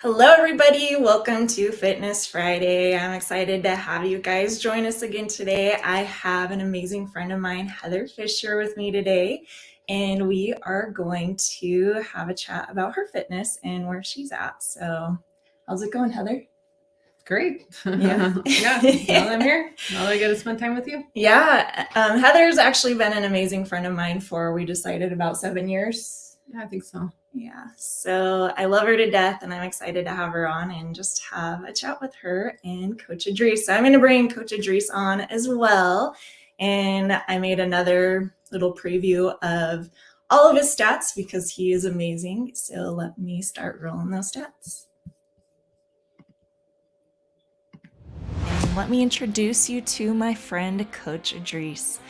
Hello, everybody. Welcome to Fitness Friday. I'm excited to have you guys join us again today. I have an amazing friend of mine, Heather Fisher, with me today, and we are going to have a chat about her fitness and where she's at. So, how's it going, Heather? Great. Yeah. Yeah. Now that I'm here, now that I get to spend time with you. Yeah. Heather's actually been an amazing friend of mine for, we decided, about 7 years. Yeah, I think so. Yeah, so I love her to death, and I'm excited to have her on and just have a chat with her and Coach Idris. So I'm going to bring Coach Idris on as well. And I made another little preview of all of his stats because he is amazing. So let me start rolling those stats. And let me introduce you to my friend, Coach Idris.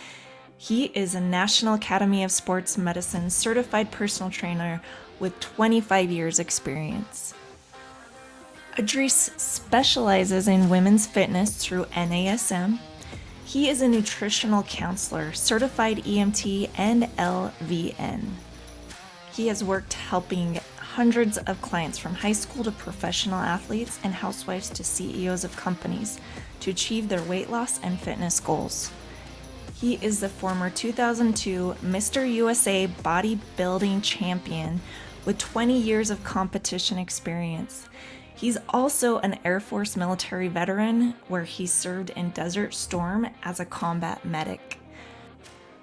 He is a National Academy of Sports Medicine certified personal trainer with 25 years experience. Idris specializes in women's fitness through NASM. He is a nutritional counselor, certified EMT, and LVN. He has worked helping hundreds of clients from high school to professional athletes and housewives to CEOs of companies to achieve their weight loss and fitness goals. He is the former 2002 Mr. USA bodybuilding champion with 20 years of competition experience. He's also an Air Force military veteran where he served in Desert Storm as a combat medic.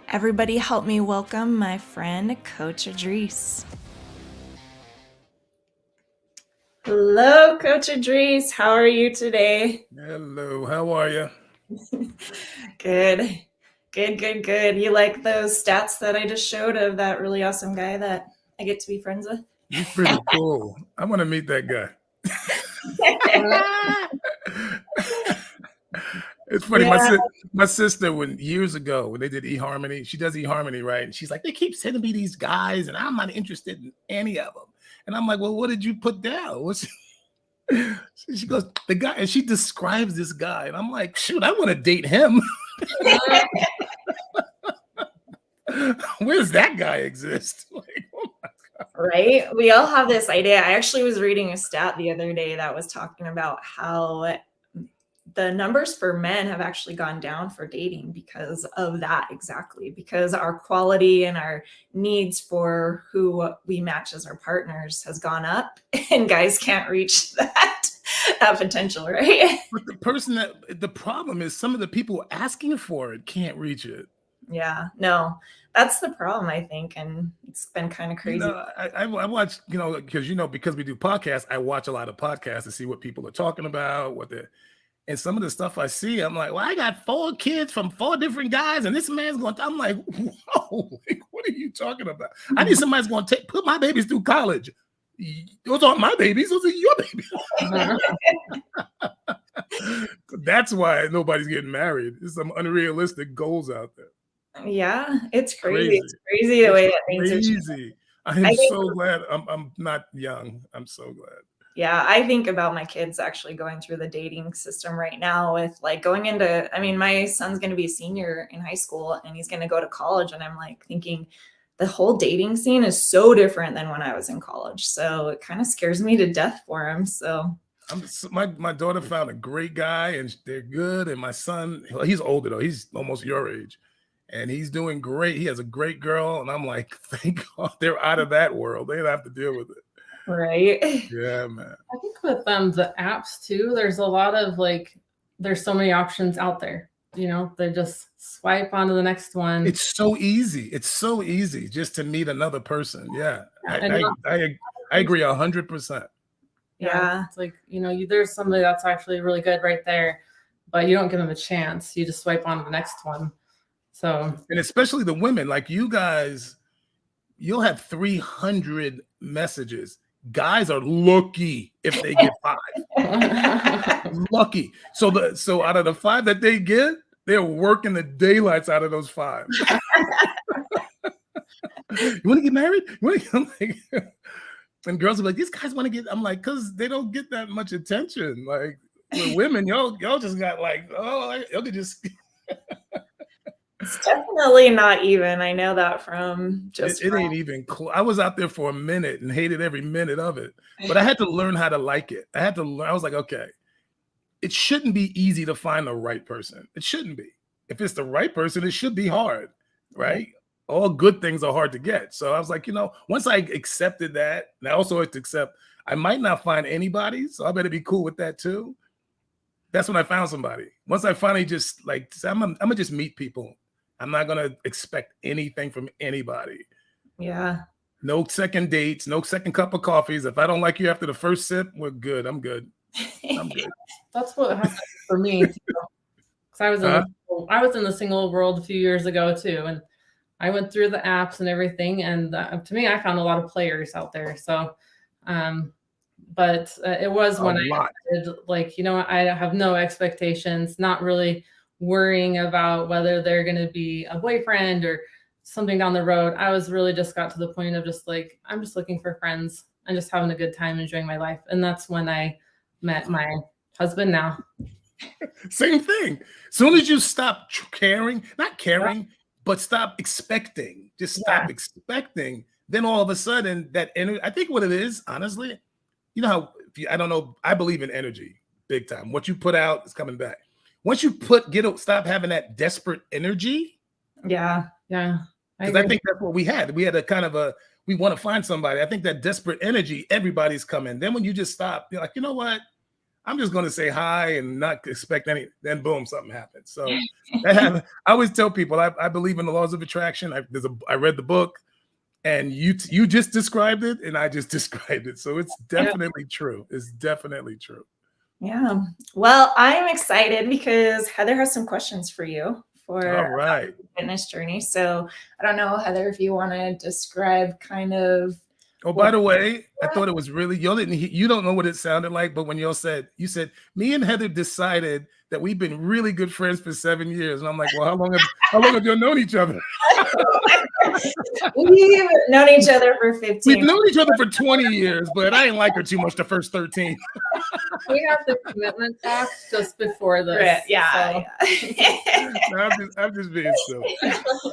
Everybody help me welcome my friend, Coach Idris. Hello, Coach Idris. How are you today? Hello, how are you? Good. You like those stats that I just showed of that really awesome guy that I get to be friends with? He's pretty cool. I want to meet that guy. It's funny. Yeah. My sister, years ago when they did eHarmony, she does eHarmony, right? And she's like, they keep sending me these guys, and I'm not interested in any of them. And I'm like, well, what did you put down? She goes, the guy, and she describes this guy, and I'm like, shoot, I want to date him. Where does that guy exist? Like, oh my God. Right? We all have this idea. I actually was reading a stat the other day that was talking about how the numbers for men have actually gone down for dating because of that, exactly, because our quality and our needs for who we match as our partners has gone up, and guys can't reach that potential, right? But the problem is some of the people asking for it can't reach it. Yeah, no, that's the problem, I think, and it's been kind of crazy. I watch, because we do podcasts, I watch a lot of podcasts to see what people are talking about, and some of the stuff I see, I'm like, well, I got 4 kids from 4 different guys, and this man's going to, I'm like, whoa, like, what are you talking about? I need somebody's going to put my babies through college. Those aren't my babies, those are your babies. That's why nobody's getting married. There's some unrealistic goals out there. Yeah, it's crazy. It's crazy the way that things are changing. I'm so glad I'm not young. I'm so glad. Yeah, I think about my kids actually going through the dating system right now with like going into, I mean, my son's going to be a senior in high school and he's going to go to college. And I'm like thinking the whole dating scene is so different than when I was in college. So it kind of scares me to death for him. So my daughter found a great guy and they're good. And my son, he's older though. He's almost your age. And he's doing great. He has a great girl. And I'm like, thank God they're out of that world. They don't have to deal with it. Right. Yeah, man. I think with the apps too, there's a lot of there's so many options out there. They just swipe on to the next one. It's so easy. It's so easy just to meet another person. Yeah. I agree 100%. Yeah. It's like, there's somebody that's actually really good right there, but you don't give them a chance. You just swipe on to the next one. So, and especially the women, like you guys, you'll have 300 messages. Guys are lucky if they get 5. Lucky. So out of the 5 that they get, they're working the daylights out of those 5. You want to get married? And girls are like, these guys want to get. I'm like, because they don't get that much attention. Like with women, y'all just got like, oh, y'all could just. It's definitely not even. I know that from just It ain't even I was out there for a minute and hated every minute of it, but I had to learn how to like it. I had to learn. I was like, okay, it shouldn't be easy to find the right person. It shouldn't be. If it's the right person, it should be hard, Yeah. right? All good things are hard to get. So I was like, once I accepted that, and I also had to accept I might not find anybody, so I better be cool with that too. That's when I found somebody. Once I finally just like, I'm gonna just meet people. I'm not gonna expect anything from anybody. Yeah. No second dates, no second cup of coffees. If I don't like you after the first sip, we're good. I'm good. I'm good. That's what happened for me too. 'Cause Huh? I was in the single world a few years ago too, and I went through the apps and everything, and to me, I found a lot of players out there. So, um, but it was A when I lot. did like, I have no expectations, not really worrying about whether they're going to be a boyfriend or something down the road. I was really just got to the point of just like, I'm just looking for friends and just having a good time, enjoying my life. And that's when I met my husband now. Same thing. Soon as you stop caring, not caring, but stop expecting, just stop expecting, then all of a sudden that energy, I think what it is, honestly, how I don't know, I believe in energy big time. What you put out is coming back. Once you stop having that desperate energy, Yeah. Yeah. because I think that's what we had. We had a kind of we want to find somebody. I think that desperate energy, everybody's coming. Then when you just stop, you're like, you know what? I'm just going to say hi and not expect any. Then boom, something happens. So I always tell people I believe in the laws of attraction. I read the book, and you just described it, and I just described it. So it's definitely true. It's definitely true. Yeah. Well, I'm excited because Heather has some questions for you for All right. fitness journey. So I don't know, Heather, if you want to describe kind of. Oh, by the way, I thought it was really you don't know what it sounded like, but when you said me and Heather decided that we've been really good friends for 7 years, and I'm like, well, how long have you known each other? We've known each other for 15. We've known each other for 20 years, but I didn't like her too much the first 13. We have the commitment talk just before this. Right, yeah. No, I'm just being silly.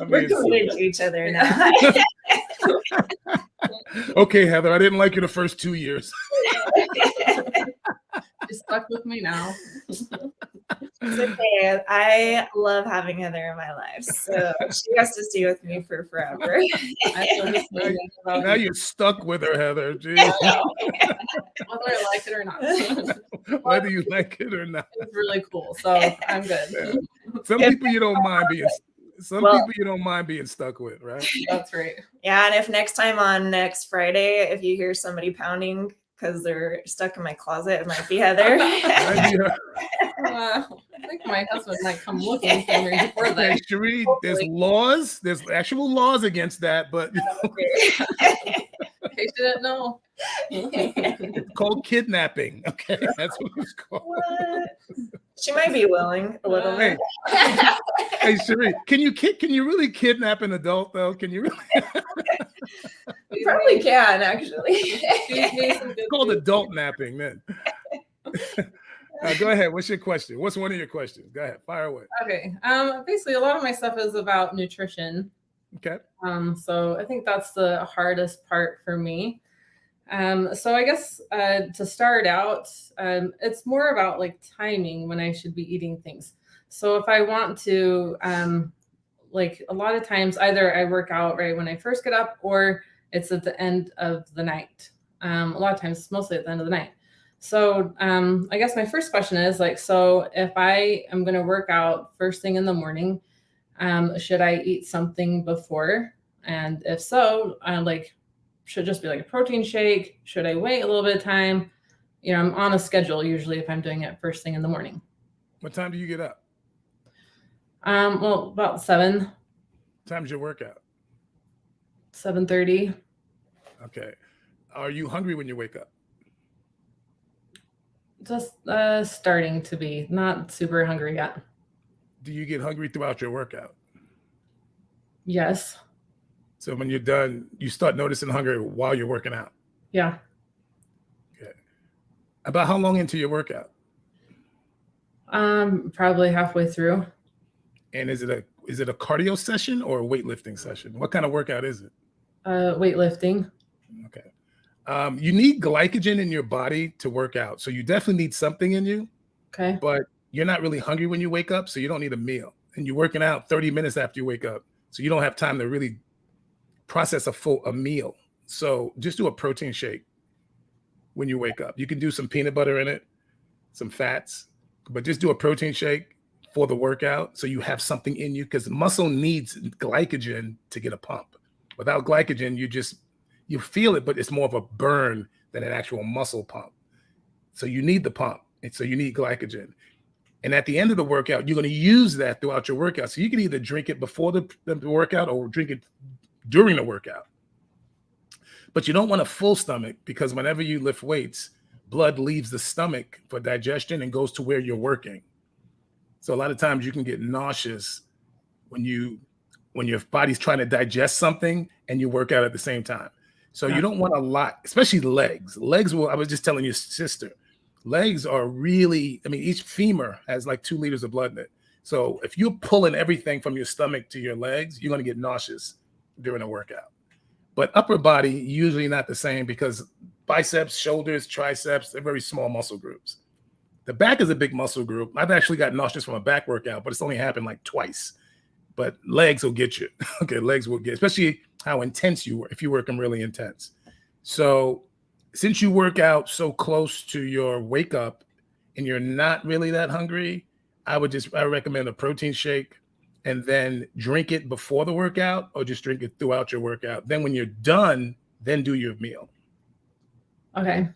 We're committed to each other now. Okay, Heather, I didn't like you the first 2 years. You're stuck with me now. It's okay. I love having Heather in my life, so she has to stay with me for forever. Now you're stuck with her, Heather. Jeez. Whether I like it or not. Whether you like it or not. It's really cool, so I'm good. Yeah. Some people you don't mind being stuck with, right? That's right. Yeah, and if next time on next Friday, if you hear somebody pounding because they're stuck in my closet, it might be Heather. I think my husband might come looking for me before Hey, that. Cherie, there's actual laws against that, but In case you didn't know. it's called kidnapping. Okay, that's what it's called. What? She might be willing a little bit. Hey, Cherie, can you really kidnap an adult though? Can you really? You probably can, actually. It's called adult napping, then. Go ahead. What's your question? What's one of your questions? Go ahead. Fire away. Okay. Basically, a lot of my stuff is about nutrition. Okay. So I think that's the hardest part for me. So I guess to start out, it's more about like timing when I should be eating things. So if I want to, like a lot of times, either I work out right when I first get up, or it's at the end of the night. A lot of times, it's mostly at the end of the night. So I guess my first question is like, so if I am going to work out first thing in the morning, should I eat something before? And if so, should just be like a protein shake? Should I wait a little bit of time? I'm on a schedule usually if I'm doing it first thing in the morning. What time do you get up? Well, about 7. What time's your workout? 7:30. Okay. Are you hungry when you wake up? Just starting to be, not super hungry yet. Do you get hungry throughout your workout? Yes. So when you're done, you start noticing hunger while you're working out. Yeah. Okay. About how long into your workout? Probably halfway through. And is it is it a cardio session or a weightlifting session? What kind of workout is it? Weightlifting. Okay. You need glycogen in your body to work out. So you definitely need something in you, Okay. but you're not really hungry when you wake up. So you don't need a meal. And you're working out 30 minutes after you wake up. So you don't have time to really process a meal. So just do a protein shake when you wake up. You can do some peanut butter in it, some fats, but just do a protein shake for the workout so you have something in you, because muscle needs glycogen to get a pump. Without glycogen, you feel it, but it's more of a burn than an actual muscle pump. So you need the pump, and so you need glycogen. And at the end of the workout, you're going to use that throughout your workout. So you can either drink it before the workout or drink it during the workout. But you don't want a full stomach, because whenever you lift weights, blood leaves the stomach for digestion and goes to where you're working. So a lot of times you can get nauseous when your body's trying to digest something and you work out at the same time. So you don't want a lot, especially legs. I was just telling your sister, legs are really, each femur has like 2 liters of blood in it. So if you're pulling everything from your stomach to your legs, you're going to get nauseous during a workout. But upper body, usually not the same, because biceps, shoulders, triceps, they're very small muscle groups. The back is a big muscle group. I've actually got nauseous from a back workout, but it's only happened like twice. But legs will get you. Okay, legs will get, especially how intense you work, if you're working really intense. So since you work out so close to your wake up and you're not really that hungry, I recommend a protein shake, and then drink it before the workout, or just drink it throughout your workout. Then when you're done, then do your meal. Okay.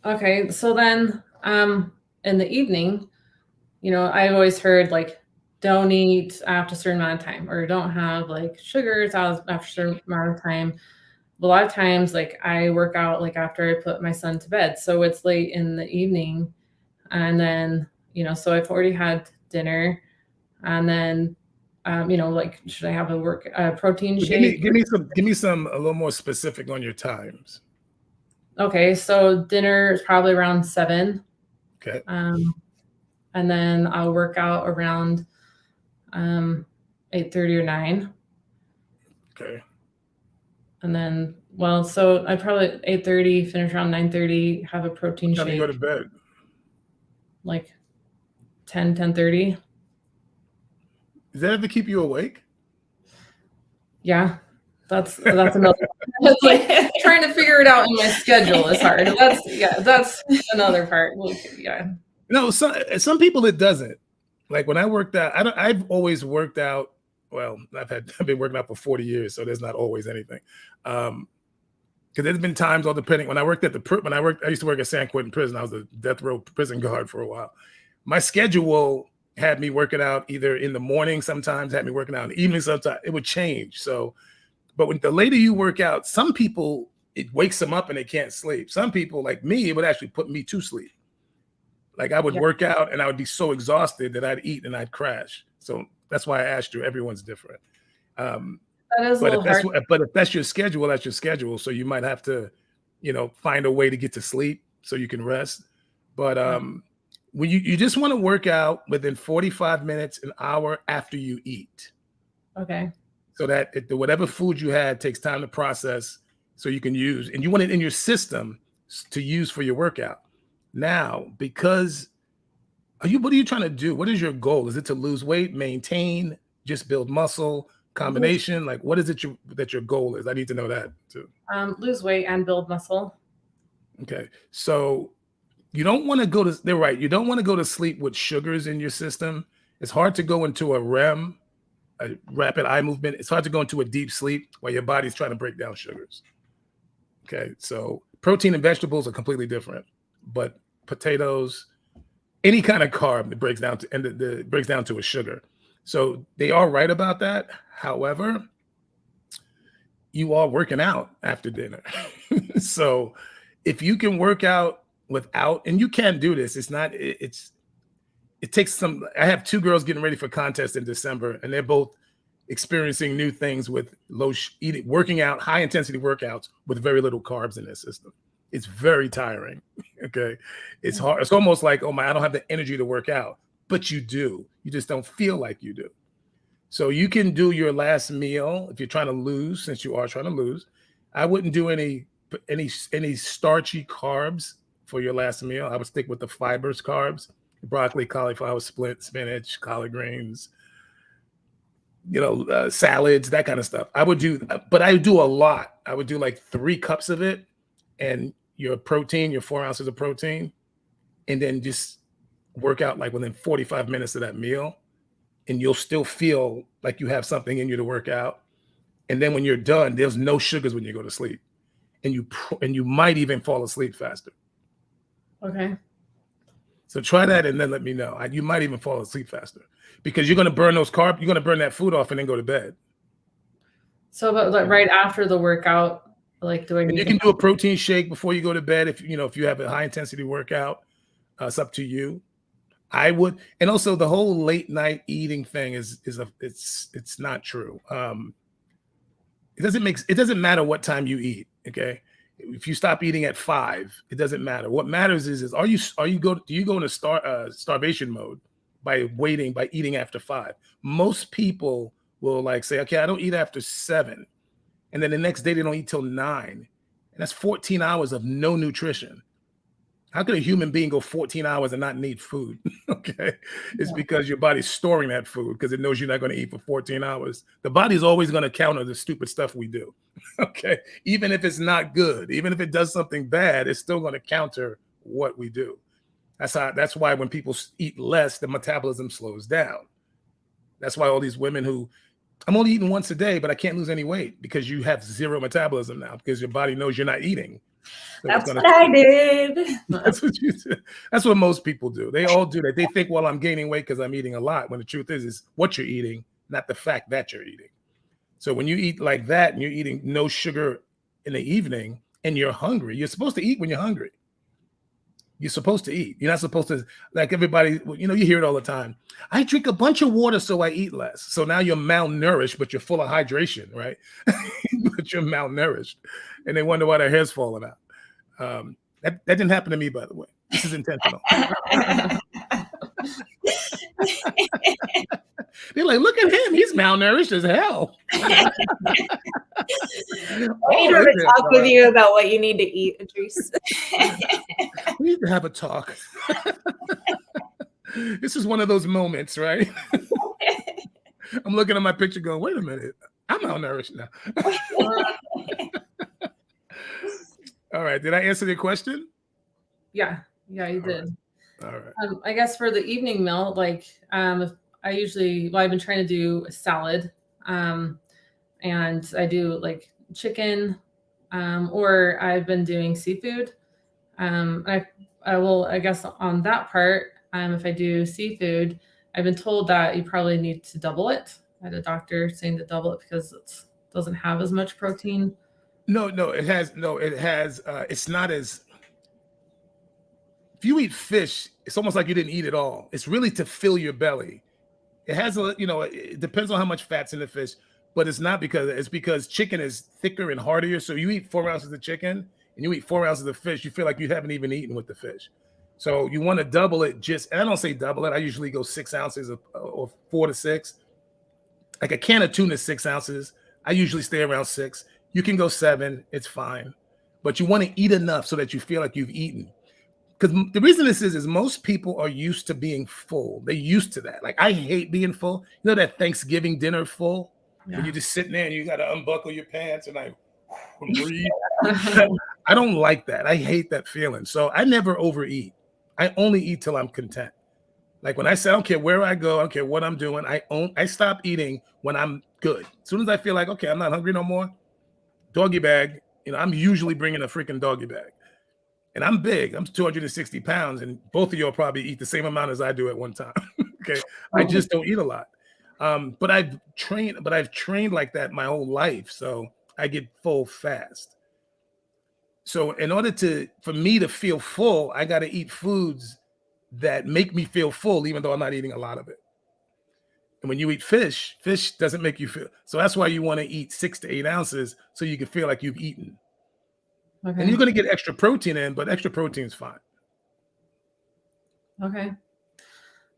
Okay. So then in the evening, I always heard like, don't eat after a certain amount of time, or don't have like sugars after a certain amount of time. A lot of times, like I work out like after I put my son to bed. So it's late in the evening. And then, so I've already had dinner. And then, like, should I have a protein shake? Give me some a little more specific on your times. Okay, so dinner is probably around 7. Okay. And then I'll work out around 8:30 or 9. Okay. And then, so I probably 8:30, finish around 9:30, have a protein shake. How do you go to bed? Like 10:30. Does that ever keep you awake? Yeah, that's another. It's like trying to figure it out in my schedule is hard. That's another part. Yeah. No, some people it doesn't. Like when I worked out, I've always worked out. Well, I've been working out for 40 years, so there's not always anything. Because there's been times, all depending. When I used to work at San Quentin Prison. I was a death row prison guard for a while. My schedule had me working out either in the morning, sometimes had me working out in the evening, sometimes it would change. So, but when the later you work out, some people, it wakes them up and they can't sleep. Some people, like me, it would actually put me to sleep. Like I would work out and I would be so exhausted that I'd eat and I'd crash. So that's why I asked you, everyone's different. That is a little hard. But if that's your schedule, that's your schedule. So you might have to, find a way to get to sleep so you can rest. But when you just want to work out within 45 minutes, an hour after you eat. Okay. So that whatever food you had takes time to process, so you can use, and you want it in your system to use for your workout. Now, because what are you trying to do? What is your goal? Is it to lose weight, maintain, just build muscle, combination? Like, what is it that your goal is? I need to know that too. Lose weight and build muscle. Okay. So you don't want to go to, they're right. You don't want to go to sleep with sugars in your system. It's hard to go into a REM, a rapid eye movement. It's hard to go into a deep sleep while your body's trying to break down sugars. Okay. So protein and vegetables are completely different, but potatoes, any kind of carb that breaks down to a sugar. So they are right about that. However, you are working out after dinner. So if you can work out without, and you can do this, it takes some. I have 2 girls getting ready for contest in December, and they're both experiencing new things with working out, high intensity workouts with very little carbs in their system. It's very tiring. Okay. It's hard. It's almost like, oh my, I don't have the energy to work out. but you do. You just don't feel like you do. So you can do your last meal if you're trying to lose, since you are trying to lose. I wouldn't do any starchy carbs for your last meal. I would stick with the fibers carbs, broccoli, cauliflower, spinach, collard greens, salads, that kind of stuff. I would do, but I do a lot. I would do like 3 cups of it, and your protein, your 4 ounces of protein, and then just work out like within 45 minutes of that meal, and you'll still feel like you have something in you to work out. And then when you're done, there's no sugars when you go to sleep, and you might even fall asleep faster. Okay. So try that and then let me know. You might even fall asleep faster because you're going to burn those carbs. You're going to burn that food off and then go to bed. So, but like right after the workout, like do I And need you can do a protein shake before you go to bed if you have a high intensity workout. It's up to you. I would, and also the whole late night eating thing it's not true. It doesn't matter what time you eat. Okay. If you stop eating at 5, it doesn't matter. What matters is do you go into starvation mode by eating after 5? Most people will like say, okay, I don't eat after 7. And then the next day they don't eat till 9. And that's 14 hours of no nutrition. How could a human being go 14 hours and not need food? Okay. It's because your body's storing that food because it knows you're not going to eat for 14 hours. The body's always going to counter the stupid stuff we do. Okay. Even if it's not good, even if it does something bad, it's still going to counter what we do. That's why when people eat less, the metabolism slows down. That's why all these women who, I'm only eating once a day, but I can't lose any weight, because you have zero metabolism now because your body knows you're not eating. So That's what I did. That's what you did. That's what most people do. They all do that. They think, well, I'm gaining weight because I'm eating a lot, when the truth is what you're eating, not the fact that you're eating. So when you eat like that and you're eating no sugar in the evening and you're hungry, you're supposed to eat when you're hungry. You're supposed to eat. You're not supposed to, like everybody, you hear it all the time. I drink a bunch of water, so I eat less. So now you're malnourished, but you're full of hydration, right? But you're malnourished. And they wonder why their hair's falling out. That didn't happen to me, by the way. This is intentional. They're like, look at him. He's malnourished as hell. I need to talk with you about what you need to eat, Idris. We need to have a talk. This is one of those moments, right? I'm looking at my picture going, wait a minute. I'm malnourished now. All right. Did I answer your question? Yeah, you did. All right. I guess for the evening meal, like I've been trying to do a salad, and I do like chicken, or I've been doing seafood. I guess on that part, if I do seafood, I've been told that you probably need to double it. I had a doctor saying to double it because it doesn't have as much protein. No, it has. It's not as. If you eat fish, it's almost like you didn't eat it all. It's really to fill your belly. It has it depends on how much fat's in the fish, but it's because chicken is thicker and heartier. So you eat 4 ounces of chicken and you eat 4 ounces of fish, you feel like you haven't even eaten with the fish. So you want to double it. And I don't say double it. I usually go 6 ounces or 4 to 6. Like a can of tuna is 6 ounces. I usually stay around 6. You can go 7. It's fine. But you want to eat enough so that you feel like you've eaten. Because the reason this is most people are used to being full. They're used to that. Like, I hate being full. You know that Thanksgiving dinner full? Yeah. When you're just sitting there and you got to unbuckle your pants and breathe. I don't like that. I hate that feeling. So I never overeat. I only eat till I'm content. Like when I say, I don't care where I go, I don't care what I'm doing. I stop eating when I'm good. As soon as I feel like, okay, I'm not hungry no more, doggy bag. I'm usually bringing a freaking doggy bag. And I'm big. I'm 260 pounds, and both of y'all probably eat the same amount as I do at one time. Okay, I just don't eat a lot. But I've trained like that my whole life, so I get full fast. So in order for me to feel full, I got to eat foods that make me feel full, even though I'm not eating a lot of it. And when you eat fish doesn't make you feel. So that's why you want to eat 6 to 8 ounces so you can feel like you've eaten. Okay. And you're going to get extra protein in, but extra protein is fine. Okay.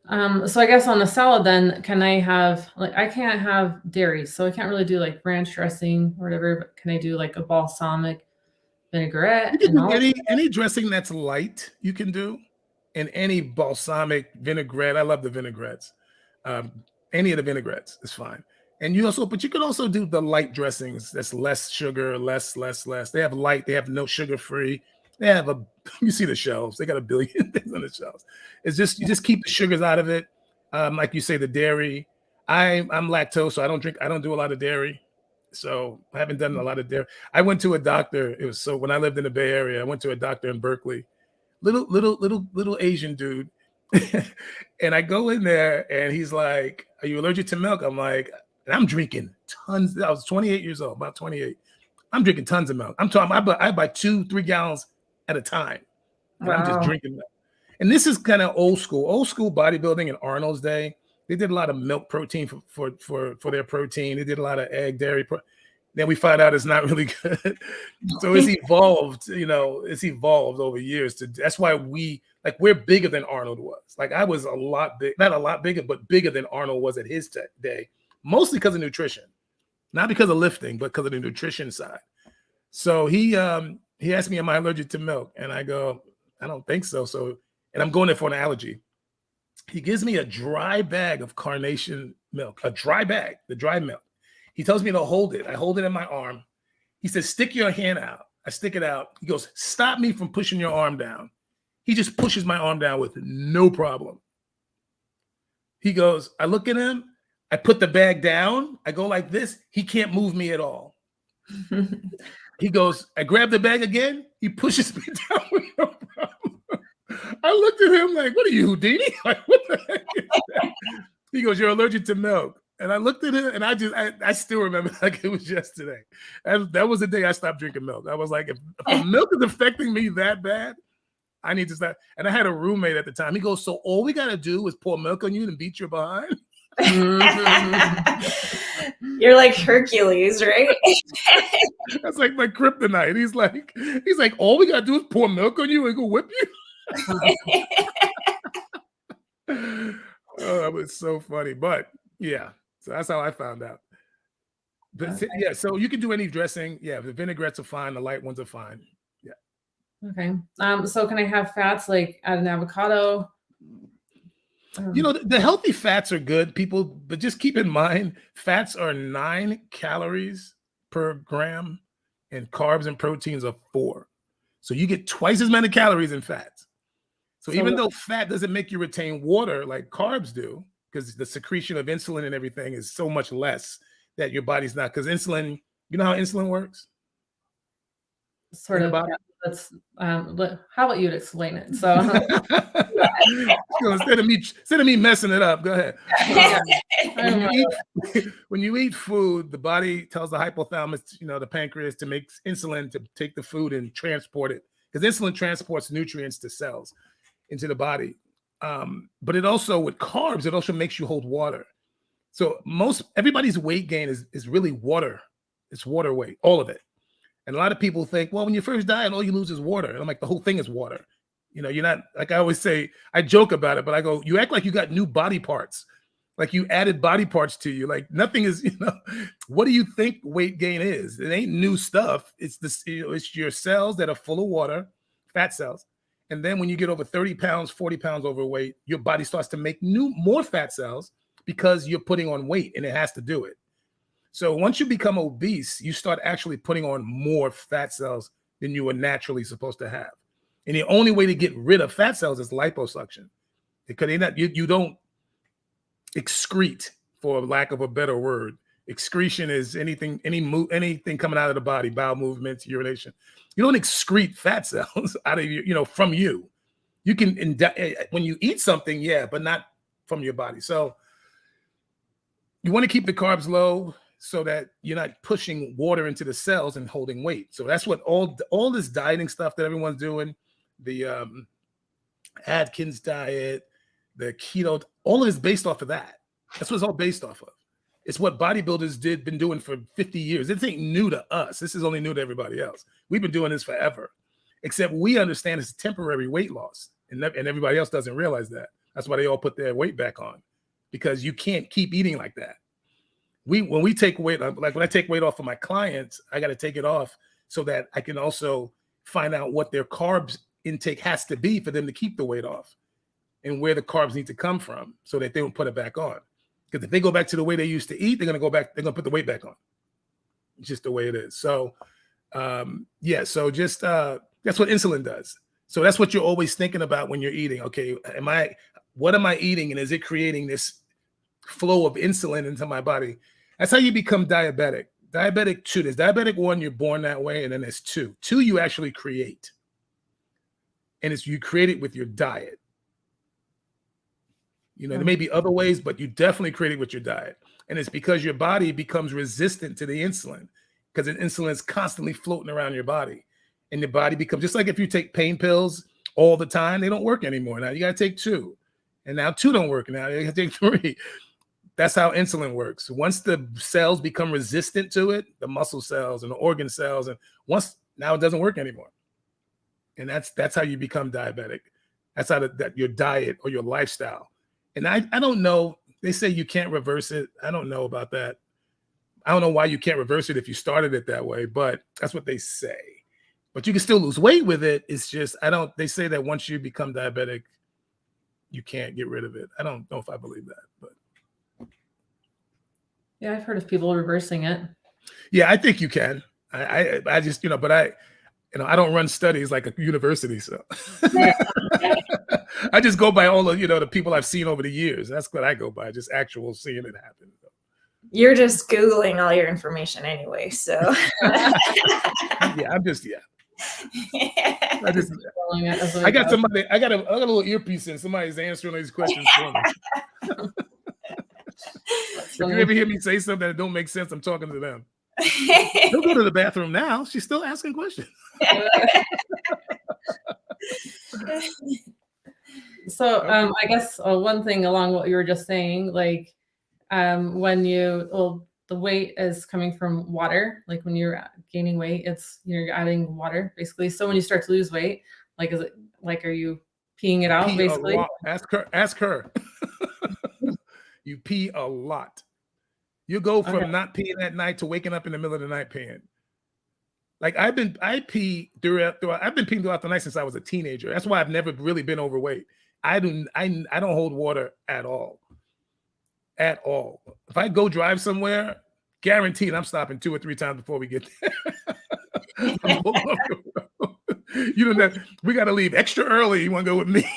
So I guess on a salad then, can I have like I can't have dairy, so I can't really do like ranch dressing or whatever, but can I do like a balsamic You vinaigrette can and do olive? any dressing that's light you can do, and any balsamic vinaigrette. I love the vinaigrettes. Um, any of the vinaigrettes is fine. And you also, but you can also do the light dressings. That's less sugar, less. They have light. They have no sugar free. They have a. You see the shelves. They got a billion things on the shelves. It's just you just keep the sugars out of it. Like you say, the dairy. I'm lactose, so I don't drink. I don't do a lot of dairy. So I haven't done a lot of dairy. I went to a doctor. It was so when I lived in the Bay Area, I went to a doctor in Berkeley, little Asian dude. And I go in there and he's like, "Are you allergic to milk?" I'm like, and I'm drinking tons. I was 28 years old, about 28. I'm drinking tons of milk. I'm talking, I buy 2-3 gallons at a time. And I'm just Wow. drinking milk. And this is kind of old school bodybuilding in Arnold's day. They did a lot of milk protein for their protein. They did a lot of egg, dairy. Then we find out it's not really good. So it's evolved, it's evolved over years. That's why we're bigger than Arnold was. Like I was a lot big, not a lot bigger, but bigger than Arnold was at his day, mostly because of nutrition, not because of lifting, but because of the nutrition side. So he asked me, "Am I allergic to milk?" And I go, "I don't think so." And I'm going there for an allergy. He gives me a dry bag of carnation milk, a dry bag, the dry milk. He tells me to hold it. I hold it in my arm. He says, "Stick your hand out." I stick it out. He goes, "Stop me from pushing your arm down." He just pushes my arm down with no problem. He goes, I look at him. I put the bag down. I go like this. He can't move me at all. He goes, I grab the bag again. He pushes me down with no problem. I looked at him like, "What are you, Houdini? Like, what the heck is that?" He goes, "You're allergic to milk." And I looked at him and I still remember like it was yesterday. That was the day I stopped drinking milk. I was like, if milk is affecting me that bad, I need to stop. And I had a roommate at the time. He goes, "So all we got to do is pour milk on you and beat your behind?" You're like Hercules, right? That's like my kryptonite. He's like, "All we got to do is pour milk on you and go whip you." Oh, that was so funny. But yeah, so that's how I found out. But yeah, so you can do any dressing. Yeah, the vinaigrettes are fine. The light ones are fine. Yeah. Okay. So can I have fats like add an avocado? The healthy fats are good, people, but just keep in mind, fats are 9 calories per gram, and carbs and proteins are 4. So you get twice as many calories in fats. So even though fat doesn't make you retain water like carbs do, because the secretion of insulin and everything is so much less that your body's not, because insulin, you know how insulin works? Sort In the of. body? Yeah, let's. How about you'd explain it? So So instead of me messing it up, go ahead. When you eat food, the body tells the hypothalamus, the pancreas, to make insulin to take the food and transport it, because insulin transports nutrients to cells into the body. But it also, with carbs, it also makes you hold water. So everybody's weight gain is really water. It's water weight, all of it. And a lot of people think, well, when you first diet, all you lose is water. And I'm like, the whole thing is water. You're not, like I always say, I joke about it, but I go, you act like you got new body parts, like you added body parts to you. Like nothing is, what do you think weight gain is? It ain't new stuff. It's this, it's your cells that are full of water, fat cells. And then when you get over 30 pounds, 40 pounds overweight, your body starts to make more fat cells because you're putting on weight and it has to do it. So once you become obese, you start actually putting on more fat cells than you were naturally supposed to have. And the only way to get rid of fat cells is liposuction, because you don't excrete, for lack of a better word. Excretion is anything coming out of the body, bowel movements, urination. You don't excrete fat cells out of from you. You can, when you eat something, yeah, but not from your body. So you want to keep the carbs low, so that you're not pushing water into the cells and holding weight. So that's what all this dieting stuff that everyone's doing, the Atkins diet, the keto, all of it's based off of that. That's what it's all based off of. It's what bodybuilders been doing for 50 years. This ain't new to us. This is only new to everybody else. We've been doing this forever, except we understand it's temporary weight loss, and everybody else doesn't realize that. That's why they all put their weight back on, because you can't keep eating like that. When we take weight, like when I take weight off of my clients, I got to take it off so that I can also find out what their carbs intake has to be for them to keep the weight off, and where the carbs need to come from so that they don't put it back on. Because if they go back to the way they used to eat, they're going to put the weight back on. It's just the way it is. So, so just that's what insulin does. So that's what you're always thinking about when you're eating. Okay, what am I eating? And is it creating this flow of insulin into my body? That's how you become diabetic. Diabetic 2, there's diabetic 1, you're born that way, and then there's 2. 2 you actually create. And you create it with your diet. There may be other ways, but you definitely create it with your diet. And it's because your body becomes resistant to the insulin, because the insulin is constantly floating around your body. And the body becomes, just like if you take pain pills all the time, they don't work anymore. Now you got to take 2. And now 2 don't work. Now you got to take 3. That's how insulin works. Once the cells become resistant to it, the muscle cells and the organ cells, and now it doesn't work anymore. And that's how you become diabetic. That's how that your diet or your lifestyle. And I don't know. They say you can't reverse it. I don't know about that. I don't know why you can't reverse it if you started it that way, but that's what they say. But you can still lose weight with it. It's just, they say that once you become diabetic, you can't get rid of it. I don't know if I believe that, but. Yeah, I've heard of people reversing it. Yeah, I think you can. I just, but I don't run studies like a university, so I just go by all the, the people I've seen over the years. That's what I go by, just actual seeing it happen. You're just Googling all your information anyway, so. Yeah, I got somebody, I got a little earpiece in. Somebody's answering these questions for me. If you ever hear me say something that don't make sense, I'm talking to them. Don't go to the bathroom now. She's still asking questions. So I guess one thing along what you were just saying, like when the weight is coming from water, like when you're gaining weight, you're adding water basically. So when you start to lose weight, like, is it like, are you peeing it out basically? Ask her. You pee a lot. You go from not peeing at night to waking up in the middle of the night peeing. Like I've been peeing throughout the night since I was a teenager. That's why I've never really been overweight. I don't hold water at all. At all. If I go drive somewhere, guaranteed I'm stopping 2 or 3 times before we get there. We got to leave extra early. You want to go with me?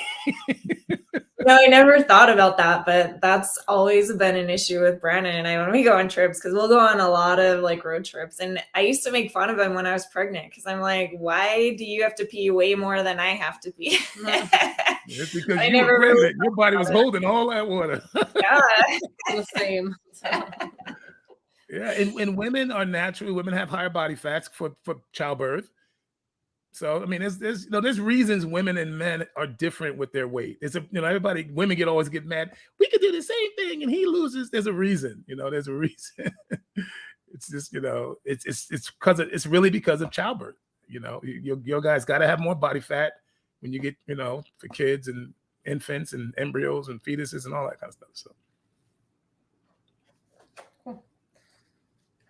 No, I never thought about that, but that's always been an issue with Brandon and I when we go on trips, because we'll go on a lot of like road trips. And I used to make fun of him when I was pregnant, because I'm like, why do you have to pee way more than I have to pee? It's because you were pregnant. Your body was holding all that water. Yeah, the same. Yeah, and women have higher body fats for childbirth. So I mean, there's reasons women and men are different with their weight. Women always get mad. We could do the same thing and he loses. There's a reason. There's a reason. It's just it's really because of childbirth. Your guys got to have more body fat when you get for kids and infants and embryos and fetuses and all that kind of stuff. So.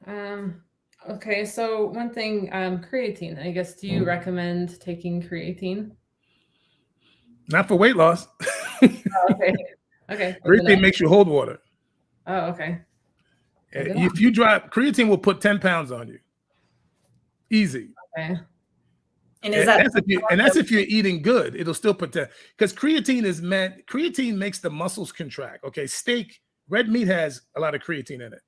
Cool. Okay, so one thing, creatine, I guess, do you recommend taking creatine? Not for weight loss. Okay. Creatine makes you hold water. Oh, okay. If you drop, creatine will put 10 pounds on you. Easy. Okay. And that's if you're eating good, it'll still put 10. Because creatine makes the muscles contract. Okay, red meat has a lot of creatine in it.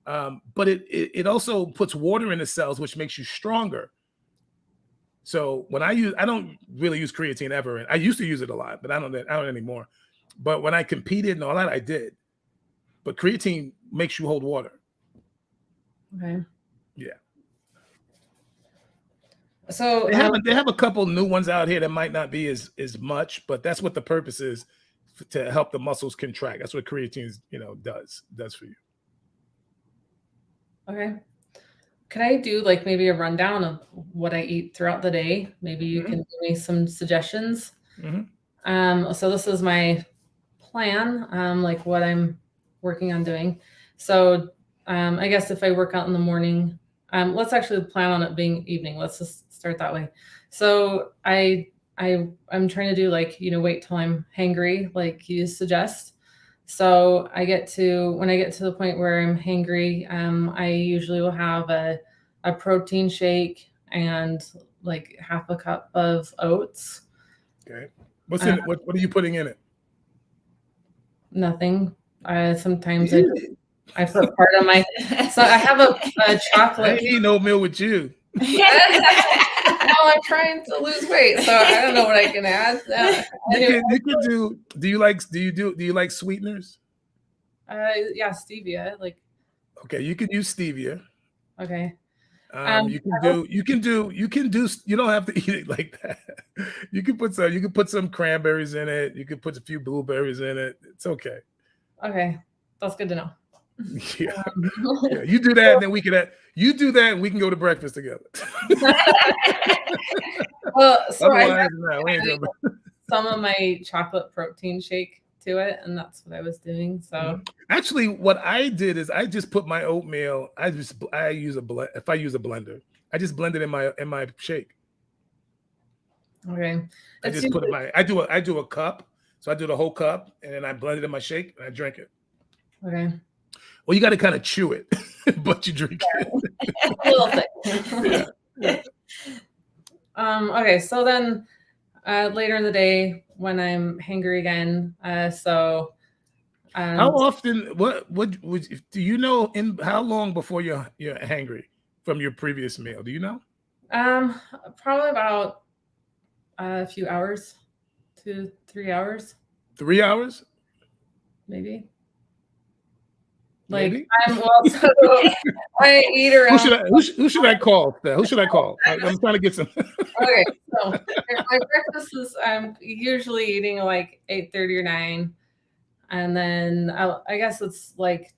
But it also puts water in the cells, which makes you stronger. So when I don't really use creatine ever. And I used to use it a lot, but I don't anymore. But when I competed and all that, I did. But creatine makes you hold water. Okay. Yeah. So they have a couple new ones out here that might not be as much, but that's what the purpose is, to help the muscles contract. That's what creatine does for you. Okay. Could I do like maybe a rundown of what I eat throughout the day? Maybe you can give me some suggestions. Mm-hmm. So this is my plan, like what I'm working on doing. So I guess if I work out in the morning, let's actually plan on it being evening. Let's just start that way. So I'm trying to do like, wait till I'm hangry, like you suggest. So when I get to the point where I'm hangry, I usually will have a protein shake and like half a cup of oats. Okay. What's in it? What are you putting in it? Nothing. Sometimes I put part of my, so I have a I chocolate. ain't eating oatmeal with you. Now I'm trying to lose weight, so I don't know what I can add. You can do. Do you like sweeteners? Yeah, stevia. Like, Okay, you can use stevia. okay. You can do. You don't have to eat it like that. You can put some cranberries in it. You can put a few blueberries in it. It's okay. Okay, that's good to know. Yeah, yeah. You do that, and then you do that, and we can go to breakfast together. Well, so Otherwise, no, we ain't doing it. Some of my chocolate protein shake to it, and that's what I was doing. So actually, what I did is I just put my oatmeal. I use a blend. If I use a blender, I just blend it in my shake. Okay. I just put it I do a cup, so I do the whole cup, and then I blend it in my shake and I drink it. Okay. Well, you got to kind of chew it, but you drink it. A little thick. Yeah. Okay, so then later in the day when I'm hangry again, how often? What do you know? In how long before you're hangry from your previous meal? Do you know? Probably about a few hours, 2-3 hours. 3 hours, maybe. Maybe? So I eat around. Who should I call? Who should I call? I'm trying to get some. Okay, so my breakfast is I'm usually eating like 8:30 or 9, and then I guess it's like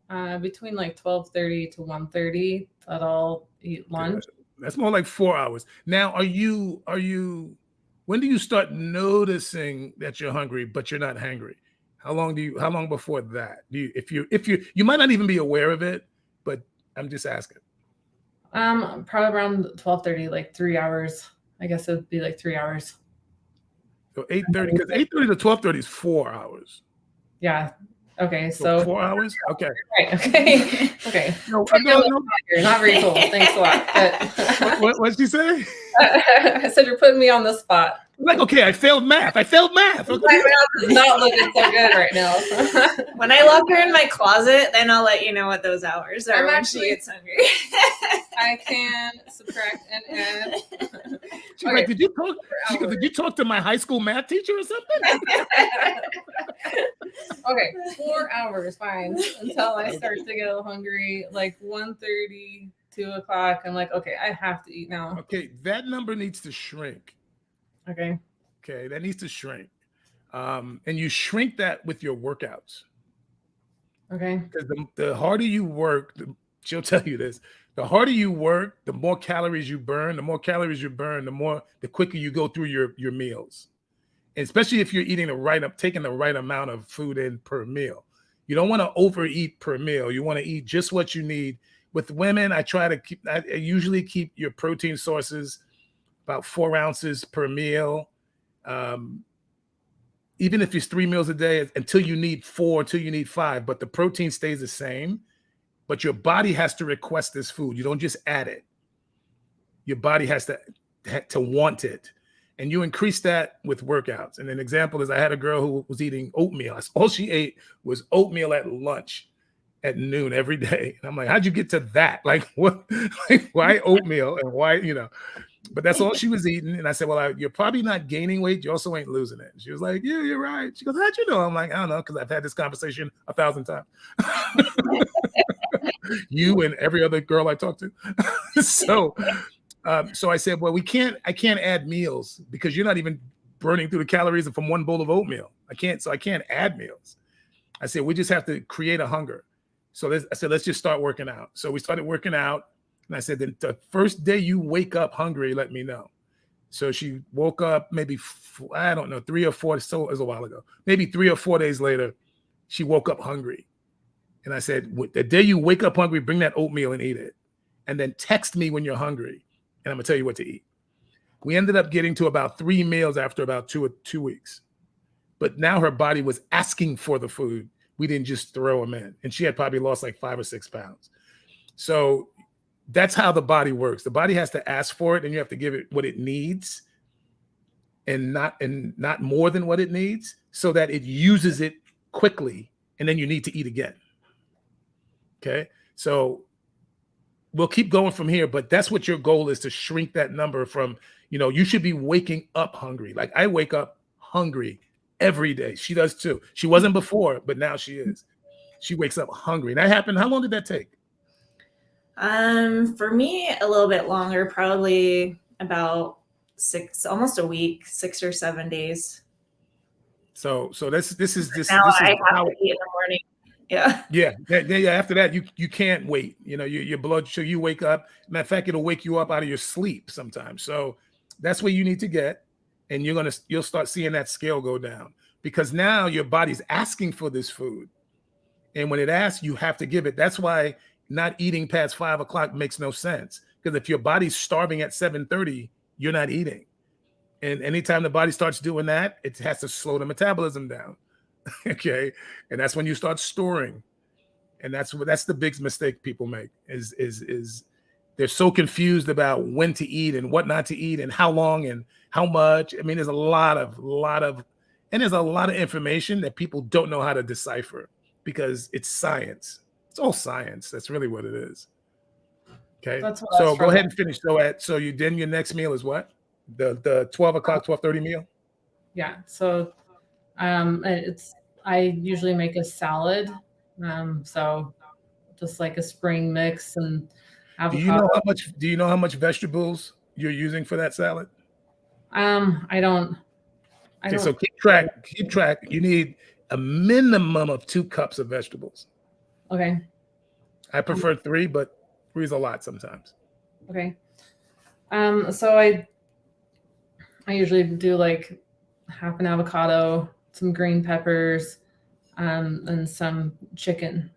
between like 12:30 to 1:30 that I'll eat lunch. That's more like 4 hours. Now, are you? When do you start noticing that you're hungry, but you're not hangry? How long before that? If you might not even be aware of it, but I'm just asking. Probably around 12:30, like 3 hours. I guess it would be like 3 hours. So 8:30, because 8:30 to 12:30 is 4 hours. Yeah. Okay. So 4 hours. Okay. Right. Okay. Okay. No. You're not very cool. Thanks a lot. But What'd she say? I said you're putting me on the spot. Like, okay, I failed math. Okay. My math is not looking so good right now. When I lock her in my closet, then I'll let you know what those hours are when she gets hungry. I can subtract and add. She's like, did you talk to my high school math teacher or something? Okay, 4 hours, fine. Until I start to get a little hungry, like 1:30, 2 o'clock. I'm like, okay, I have to eat now. Okay, that number needs to shrink. Okay, that needs to shrink. And you shrink that with your workouts. Okay. Because the harder you work, she'll tell you this. The harder you work, the more calories you burn. The more calories you burn, the quicker you go through your meals. And especially if you're taking the right amount of food in per meal. You don't want to overeat per meal. You want to eat just what you need. With women, I usually keep your protein sources about 4 ounces per meal. Even if it's 3 meals a day, until you need 4, until you need 5, but the protein stays the same. But your body has to request this food. You don't just add it. Your body has to want it. And you increase that with workouts. And an example is I had a girl who was eating oatmeal. All she ate was oatmeal at lunch at noon every day. And I'm like, how'd you get to that? Like, what? Like, why oatmeal? And why, But that's all she was eating. And I said, well, you're probably not gaining weight. You also ain't losing it. She was like, yeah, you're right. She goes, how'd you know? I'm like, I don't know, because I've had this conversation 1,000 times. You and every other girl I talk to. So I said, well, I can't add meals because you're not even burning through the calories from one bowl of oatmeal. I can't add meals. I said, we just have to create a hunger. So I said, let's just start working out. So we started working out. And I said, the first day you wake up hungry, let me know. So she woke up maybe, I don't know, 3 or 4, so it was a while ago, maybe 3 or 4 days later, she woke up hungry. And I said, the day you wake up hungry, bring that oatmeal and eat it. And then text me when you're hungry, and I'm gonna tell you what to eat. We ended up getting to about 3 meals after about 2 weeks. But now her body was asking for the food. We didn't just throw them in. And she had probably lost like 5 or 6 pounds. So that's how the body works. The body has to ask for it, and you have to give it what it needs and not more than what it needs, so that it uses it quickly, and then you need to eat again. Okay. So we'll keep going from here, but that's what your goal is, to shrink that number from, you should be waking up hungry. Like I wake up hungry every day. She does too. She wasn't before, but now she is. She wakes up hungry. That happened. How long did that take? For me, a little bit longer, probably about 6, almost a week, 6 or 7 days. So this is Now I have to eat in the morning. Yeah. Yeah. After that, you can't wait. Your blood sugar, you wake up. Matter of fact, it'll wake you up out of your sleep sometimes. So that's where you need to get, and you'll start seeing that scale go down, because now your body's asking for this food, and when it asks, you have to give it. That's why not eating past 5 o'clock makes no sense, because if your body's starving at 7:30, you're not eating, and anytime the body starts doing that, it has to slow the metabolism down. Okay, and that's when you start storing, and that's the big mistake people make is they're so confused about when to eat and what not to eat and how long and how much. I mean, there's a lot of information that people don't know how to decipher, because it's science. It's all science. That's really what it is. Okay, so go ahead and finish. So your next meal is what? The 12 o'clock, 12:30 meal. Yeah. So I usually make a salad. So just like a spring mix and avocado. Do you know how much vegetables you're using for that salad? I don't. Okay, so keep track. You need a minimum of 2 cups of vegetables. Okay. I prefer 3, but 3 is a lot sometimes. Okay. So I usually do like half an avocado, some green peppers, and some chicken,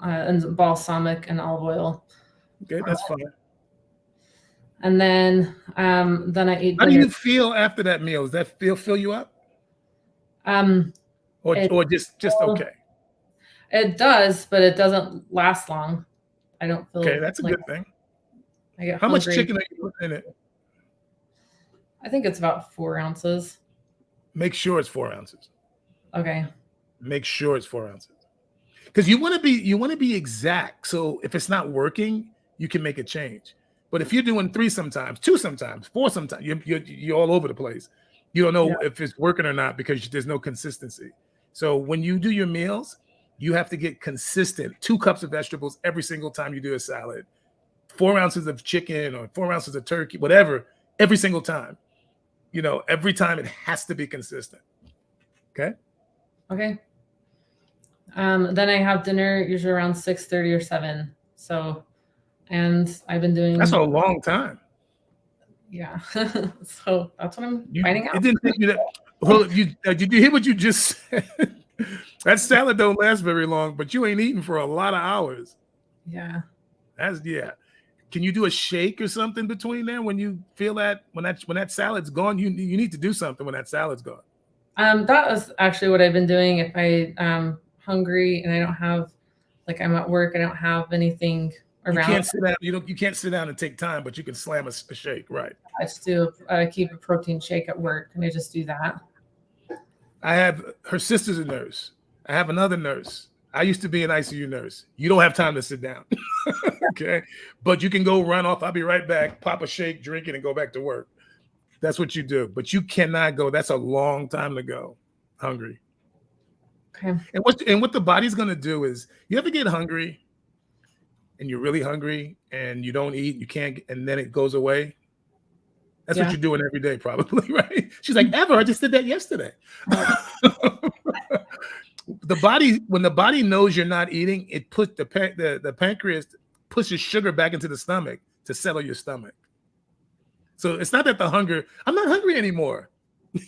and balsamic and olive oil. Okay, that's fine. And then I eat. How do you feel after that meal? Does that fill you up? Or just okay? It does, but it doesn't last long. I don't feel. Okay, that's a good thing. I get How hungry. much chicken are you putting in it? I think it's about 4 ounces. Make sure it's 4 ounces. Okay. Make sure it's 4 ounces, because you want to be exact. So if it's not working, you can make a change. But if you're doing 3 sometimes, 2 sometimes, 4 sometimes, you're all over the place. You don't know if it's working or not, because there's no consistency. So when you do your meals, you have to get consistent. 2 cups of vegetables every single time you do a salad, 4 ounces of chicken or 4 ounces of turkey, whatever, every single time. Every time it has to be consistent. Okay. Okay. Then I have dinner usually around 6:30 or 7. So, and I've been doing. That's a long time. Yeah. So that's what I'm finding out. It didn't take you that. Well, did you hear what you just said? That salad don't last very long, but you ain't eating for a lot of hours. Yeah. Can you do a shake or something between there when you feel that when that salad's gone? You need to do something when that salad's gone. That was actually what I've been doing. If I'm hungry and I don't have, like, I'm at work, I don't have anything around. You can't sit down. You can't sit down and take time, but you can slam a shake, right? I just do keep a protein shake at work, and I just do that. Her sister's a nurse. I have another nurse. I used to be an ICU nurse. You don't have time to sit down. Okay. But you can go run off. I'll be right back, pop a shake, drink it, and go back to work. That's what you do. But you cannot go. That's a long time to go hungry. Okay. And what the body's going to do is, you ever get hungry and you're really hungry and you don't eat, you can't, and then it goes away? That's what you're doing every day, probably, right? She's like, ever? I just did that yesterday. When the body knows you're not eating, it puts the pancreas pushes sugar back into the stomach to settle your stomach. So it's not that I'm not hungry anymore.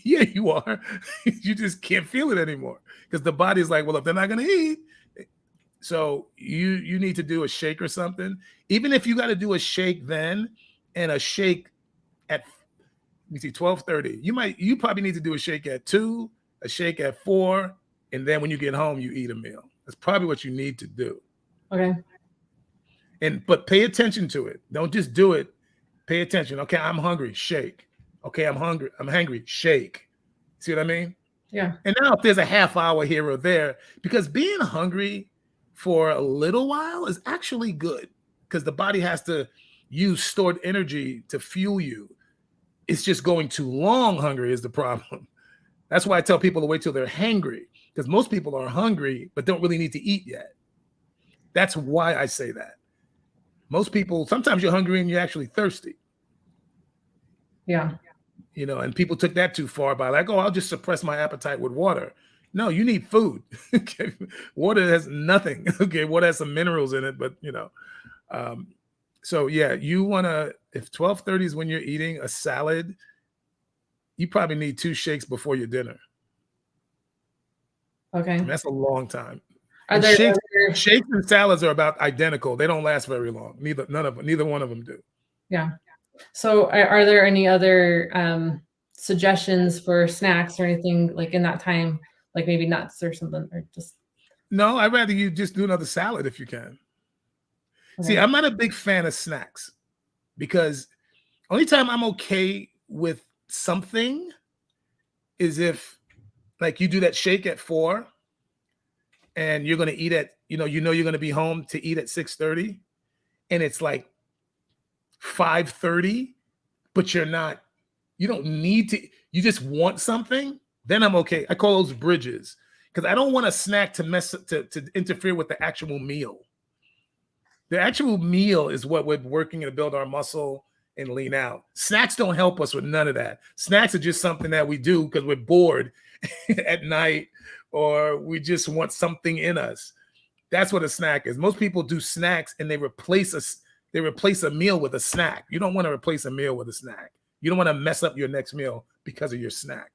Yeah, you are. You just can't feel it anymore because the body's like, well, if they're not going to eat, so you need to do a shake or something. Even if you got to do a shake then and a shake at, let me see, 12:30. You probably need to do a shake at 2, a shake at 4, and then when you get home, you eat a meal. That's probably what you need to do. Okay. But pay attention to it. Don't just do it. Pay attention. Okay, I'm hungry. Shake. Okay, I'm hungry. Shake. See what I mean? Yeah. And now if there's a half hour here or there, because being hungry for a little while is actually good because the body has to use stored energy to fuel you. It's just going too long hungry is the problem. That's why I tell people to wait till they're hangry, because most people are hungry but don't really need to eat yet. That's why I say that. Most people, sometimes you're hungry and you're actually thirsty. Yeah. And people took that too far by like, oh, I'll just suppress my appetite with water. No, you need food. Okay. Water has nothing. Okay. Water has some minerals in it, but so yeah, you want to, if 12:30 is when you're eating a salad, you probably need 2 shakes before your dinner. Okay. And that's a long time. Are there Shakes and salads are about identical. They don't last very long. Neither one of them do. Yeah. So are there any other suggestions for snacks or anything like in that time, like maybe nuts or something, or just? No, I'd rather you just do another salad if you can. Okay. See, I'm not a big fan of snacks because only time I'm okay with something is if like you do that shake at 4 and you're going to eat at, you're going to be home to eat at 6:30 and it's like 5:30, but you don't need to, you just want something, then I'm okay. I call those bridges because I don't want a snack to interfere with the actual meal. The actual meal is what we're working to build our muscle and lean out. Snacks don't help us with none of that. Snacks are just something that we do because we're bored at night or we just want something in us. That's what a snack is. Most people do snacks and they replace a meal with a snack. You don't want to replace a meal with a snack. You don't want to mess up your next meal because of your snack.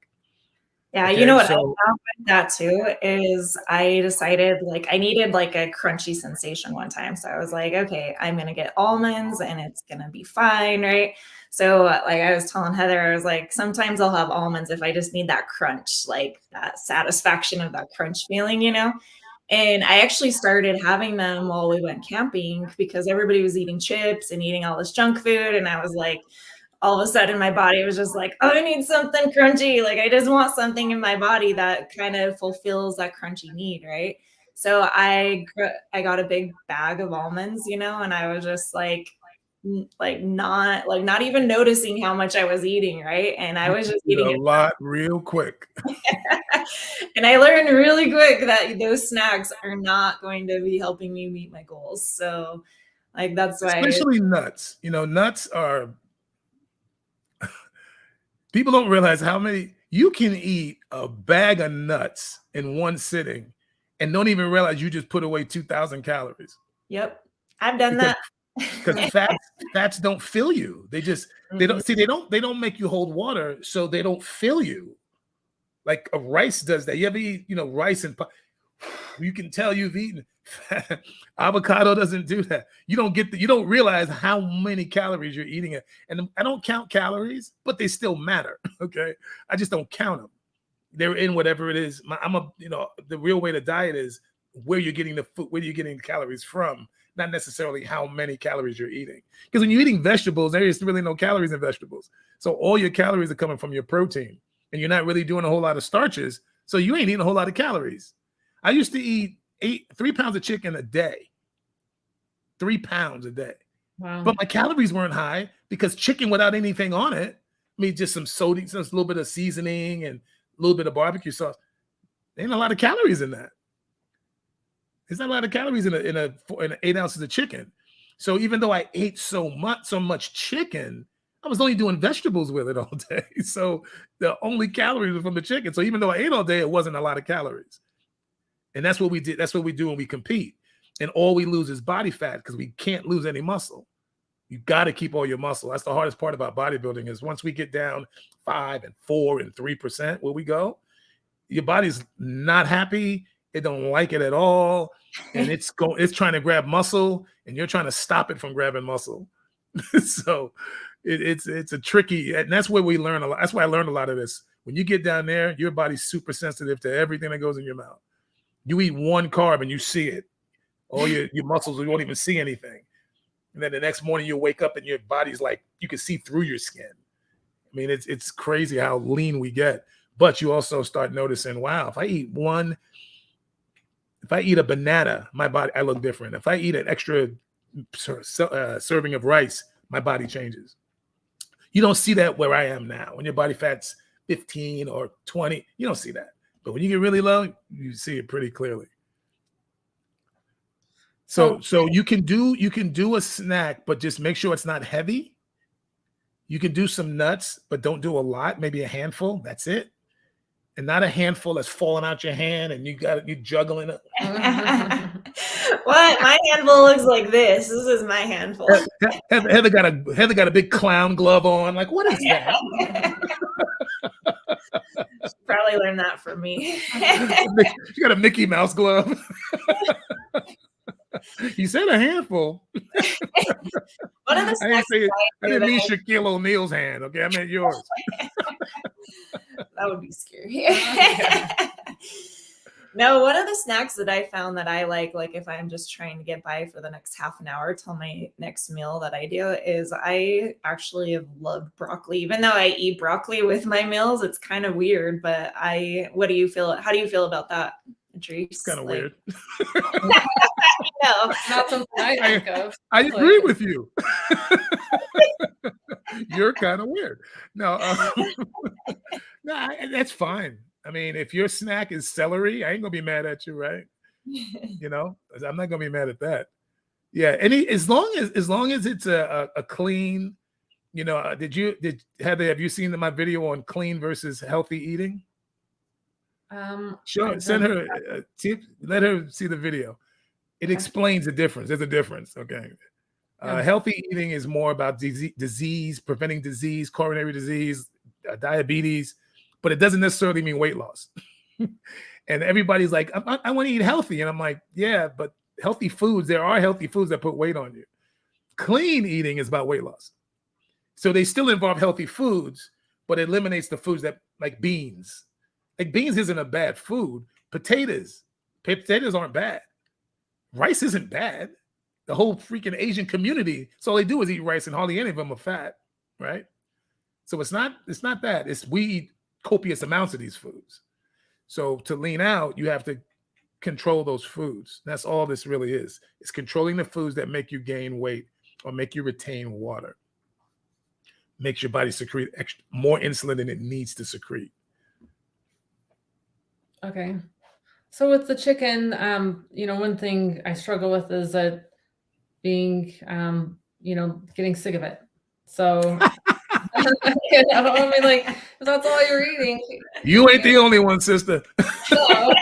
Yeah, Okay, you know what I so- found with that too is I decided like I needed like a crunchy sensation one time. So I was like, okay, I'm gonna get almonds and it's gonna be fine, right? So like I was telling Heather, I was like, sometimes I'll have almonds if I just need that crunch, like that satisfaction of that crunch feeling, And I actually started having them while we went camping because everybody was eating chips and eating all this junk food. And I was like, all of a sudden my body was just like, oh, I need something crunchy. Like I just want something in my body that kind of fulfills that crunchy need, right? So I got a big bag of almonds, and I was just like not even noticing how much I was eating, right? And I was just eating a lot real quick. And I learned really quick that those snacks are not going to be helping me meet my goals. So like that's why Especially nuts. Nuts are, people don't realize how many, you can eat a bag of nuts in one sitting and don't even realize you just put away 2,000 calories. Yep. I've done that. Because fats don't fill you. They don't make you hold water, so they don't fill you. Like a rice does that. You ever eat, rice and you can tell you've eaten. Avocado doesn't do that. You don't realize how many calories you're eating it. And I don't count calories, but they still matter. Okay. I just don't count them. They're in whatever it is. The real way to diet is where you're getting the food, where you're getting the calories from, not necessarily how many calories you're eating. Because when you're eating vegetables, there is really no calories in vegetables. So all your calories are coming from your protein and you're not really doing a whole lot of starches. So you ain't eating a whole lot of calories. I used to eat 3 pounds of chicken a day. 3 pounds a day. Wow. But my calories weren't high because chicken without anything on it, just some sodium, just a little bit of seasoning and a little bit of barbecue sauce. There ain't a lot of calories in that. There's not a lot of calories in 8 ounces of chicken. So even though I ate so much chicken, I was only doing vegetables with it all day. So the only calories were from the chicken. So even though I ate all day, it wasn't a lot of calories. And that's what we did. That's what we do when we compete. And all we lose is body fat because we can't lose any muscle. You got to keep all your muscle. That's the hardest part about bodybuilding is once we get down 5 and 4 and 3% where we go, your body's not happy. It don't like it at all. And it's trying to grab muscle and you're trying to stop it from grabbing muscle. So it's a tricky, and that's where we learn a lot. That's why I learned a lot of this. When you get down there, your body's super sensitive to everything that goes in your mouth. You eat one carb and you see it. All your muscles, you won't even see anything. And then the next morning you wake up and your body's like, you can see through your skin. I mean, it's crazy how lean we get. But you also start noticing, wow, if I eat a banana, my body, I look different. If I eat an extra serving of rice, my body changes. You don't see that where I am now. When your body fat's 15 or 20, you don't see that. But when you get really low, you see it pretty clearly. So you can do a snack, but just make sure it's not heavy. You can do some nuts, but don't do a lot, maybe a handful. That's it. And not a handful that's falling out your hand and you juggling it. What? My handful looks like this. This is my handful. Heather got a big clown glove on. Like, what is that? Probably learned that from me. She got a Mickey Mouse glove. You said a handful. One of the I didn't mean Shaquille O'Neal's hand. Okay, I meant yours. That would be scary. No, one of the snacks that I found that I like if I'm just trying to get by for the next half an hour till my next meal that I do is I actually have loved broccoli. Even though I eat broccoli with my meals, it's kind of weird, but what do you feel? How do you feel about that, Idris? It's kind of weird. No, not something I think of. I agree with you. You're kind of weird. No, that's fine. I mean, if your snack is celery, I ain't gonna be mad at you, right? You know, I'm not gonna be mad at that. Yeah, as long as it's a clean, you know. Heather, have you seen my video on clean versus healthy eating? Sure, send her. Let her see the video. It explains the difference. There's a difference. Okay. Healthy eating is more about disease, preventing disease, coronary disease, diabetes, but it doesn't necessarily mean weight loss. And everybody's like, I want to eat healthy. And I'm like, yeah, but healthy foods, there are healthy foods that put weight on you. Clean eating is about weight loss. So they still involve healthy foods, but it eliminates the foods that like beans. Like beans isn't a bad food. Potatoes aren't bad. Rice isn't bad. The whole freaking Asian community, so all they do is eat rice and hardly any of them are fat, right? So it's not that. We eat copious amounts of these foods. So to lean out, you have to control those foods. That's all this really is. It's controlling the foods that make you gain weight or make you retain water. Makes your body secrete more insulin than it needs to secrete. Okay. So with the chicken, one thing I struggle with is that being, getting sick of it. So, I mean, like, that's all you're eating. You ain't the only one, sister. No.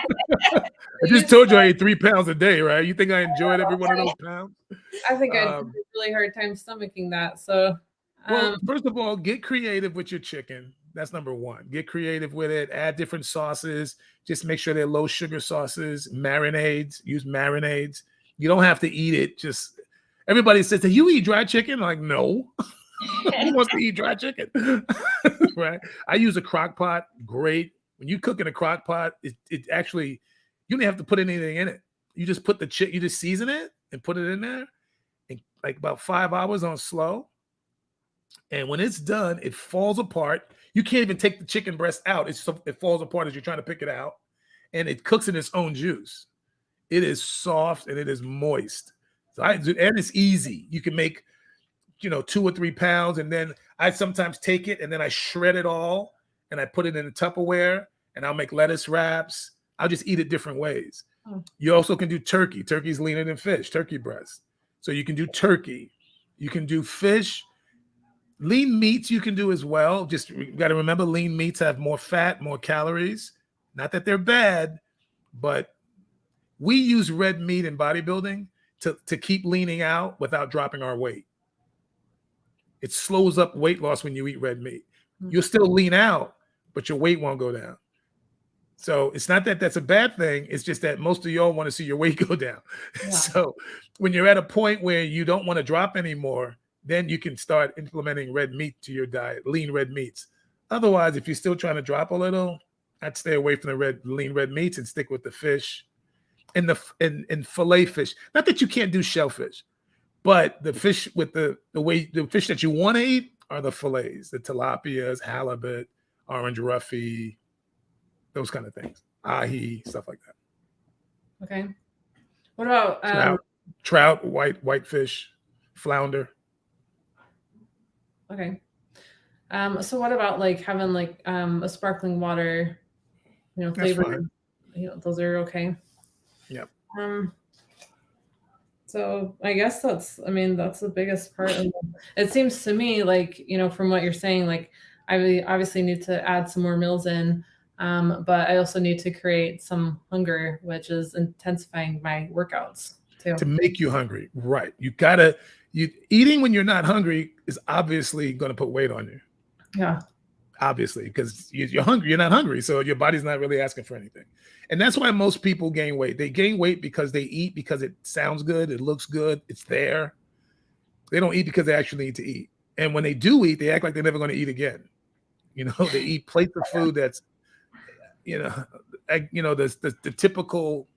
I just told you I ate 3 pounds a day, right? You think I enjoyed every one of those pounds? I think I had a really hard time stomaching that. So, well, first of all, get creative with your chicken. That's number one. Get creative with it. Add different sauces. Just make sure they're low sugar sauces. Marinades. Use marinades. You don't have to eat it. Just everybody says, "Do you eat dry chicken?" I'm like, no. Who wants to eat dry chicken? Right? I use a crock pot. Great. When you cook in a crock pot, it actually, you don't have to put anything in it. You just put you just season it and put it in there, and like about 5 hours on slow. And when it's done, it falls apart. You can't even take the chicken breast out. It falls apart as you're trying to pick it out. And it cooks in its own juice. It is soft and it is moist. And it's easy. You can make, 2 or 3 pounds. And then I sometimes take it and then I shred it all and I put it in a Tupperware and I'll make lettuce wraps. I'll just eat it different ways. Oh. You also can do turkey. Turkey's leaner than fish, turkey breast. So you can do turkey. You can do fish. Lean meats you can do as well. Just you got to remember lean meats have more fat, more calories. Not that they're bad, but we use red meat in bodybuilding to keep leaning out without dropping our weight. It slows up weight loss when you eat red meat. Mhm. You'll still lean out, but your weight won't go down. So it's not that that's a bad thing. It's just that most of y'all want to see your weight go down. Yeah. So when you're at a point where you don't want to drop anymore, then you can start implementing red meat to your diet, lean red meats. Otherwise, if you're still trying to drop a little, I'd stay away from the lean red meats and stick with the fish and the fillet fish. Not that you can't do shellfish, but the fish with the fish that you want to eat are the fillets, the tilapias, halibut, orange roughy, those kind of things, ahi, stuff like that. Okay. What about trout, whitefish, flounder. Okay. So what about like having like a sparkling water, That's flavored, fine. Those are okay. Yep. So I guess that's the biggest part. It seems to me like, from what you're saying, like I obviously need to add some more meals in, but I also need to create some hunger, which is intensifying my workouts too. To make you hungry, right? Eating when you're not hungry is obviously going to put weight on you. Yeah. Obviously, because you're hungry, you're not hungry, so your body's not really asking for anything. And that's why most people gain weight. They gain weight because they eat because it sounds good, it looks good, it's there. They don't eat because they actually need to eat. And when they do eat, they act like they're never going to eat again. They eat plates of food that's, the typical